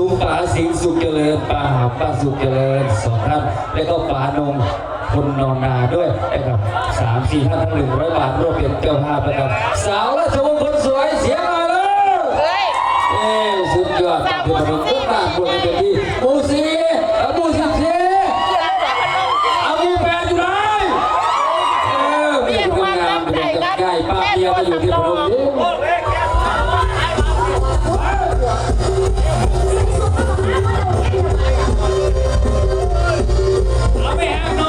งป๋าสิงห์สุขเจริญป๋าป้าสุขเจริญ2 ท่านแล้วก็ป๋านงคนนอนนาด้วยนะครับ3-4 ท่านทั้ง100 บาทร่วมเป็นเจ้าภาพนะครับสาวราชวงศ์คนสวยเสียงมาแล้วสุดยอดที่มาดูทุกบ้านบนเวทีมูซีมูสิบสี่เอามูแปดอยู่ไหนมีคนงามเป็นใกล้ป้าเมียมาอยู่ที่พนมยิ่งเอาไปแหกหน่อย